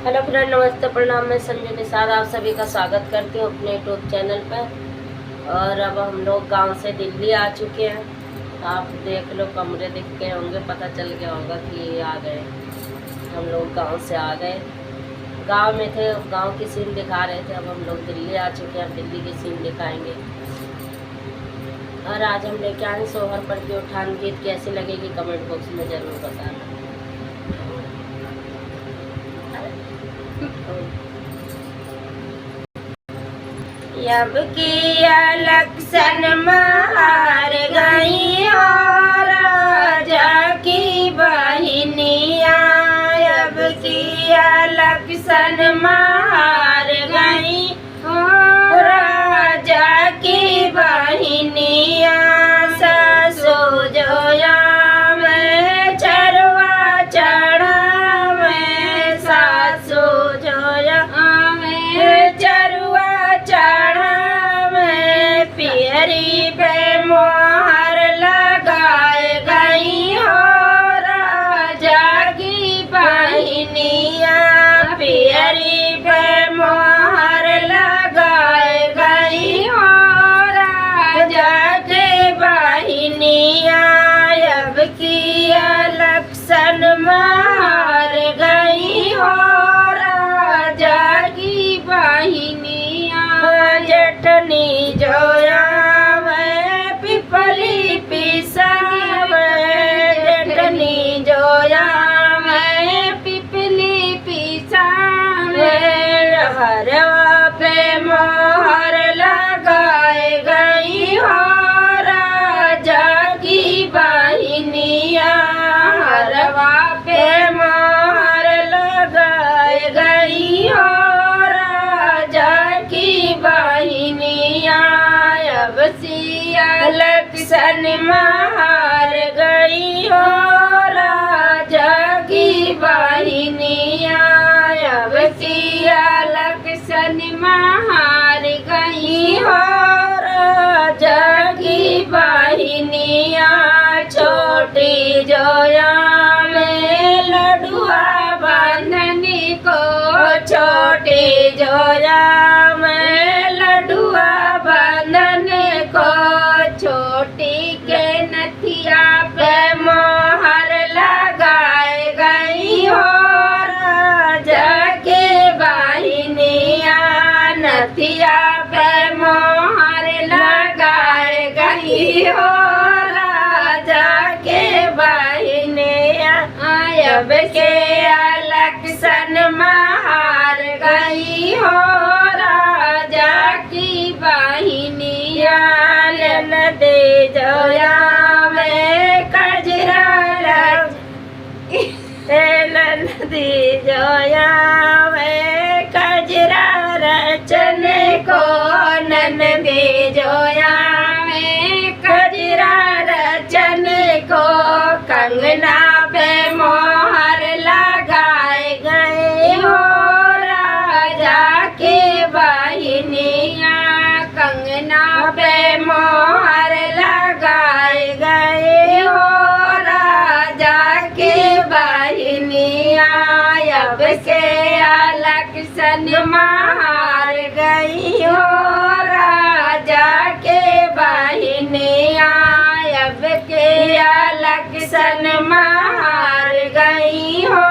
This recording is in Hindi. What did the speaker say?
हेलो फ्रेंड, नमस्ते, प्रणाम। मैं संजय निषाद आप सभी का स्वागत करती हूँ अपने यूट्यूब चैनल पर। और अब हम लोग गांव से दिल्ली आ चुके हैं। आप देख लो, कमरे दिख गए होंगे, पता चल गया होगा कि ये आ गए। हम लोग गांव से आ गए। गांव में थे, गांव की सीन दिखा रहे थे। अब हम लोग दिल्ली आ चुके हैं, दिल्ली की सीन दिखाएंगे। और आज हम लेके आए सोहर पर की उठान गीत। कैसी लगेगी कमेंट बॉक्स में ज़रूर बताना। अब की इलेक्शन मार गई और राजा की बहनिया। अब की इलेक्शन मार गई और राजा की बहनिया। सासू जोया में चरवा चढ़ा में, सासू जोया में चरवा चढ़ा में, पियरी पे मोहर लगाए गई हो राजा की बहनिया। पियरी पे मोहर लगाए गई हो राजा की बहनिया। अब की इलेक्शन मार गई हो राजा की बहनिया। जटनी जोया में पिपली पिसावे, जटनी जोया में पिपली पिसावे। हरवा पे मोहर लगाए गई हो राजा की बहनिया। हरवा पे मोहर लगाए गई हो राजा की बहनिया। अब इलेक्शन मार गई हो राजा की बहनिया। अब इलेक्शन मार गई हो राजा की बहनिया। छोटी जोया में लडुआ बांधने को, छोटी जोया में लडुआ बांधने को, छोटी के नथिया पे मोहर लगाए गई हो राजा के बहनिया। नथिया पे मोहर लगाए गई हो राजा के बहनिया। अब के इलेक्शन मार गई हो राजा की बहनिया। नदी जोया में कजरा नदी जोया में कजरा रचने को, नदी जोया में कजरा रचने को, कंगना पे मोहर लगाए गए हो राजा के बहनिया। कंगना पे मोहर लगाए गए हो राजा के बहनिया। अब के इलेक्शन मार गई हो राजा के बहनिया। अब के इलेक्शन मार गई हो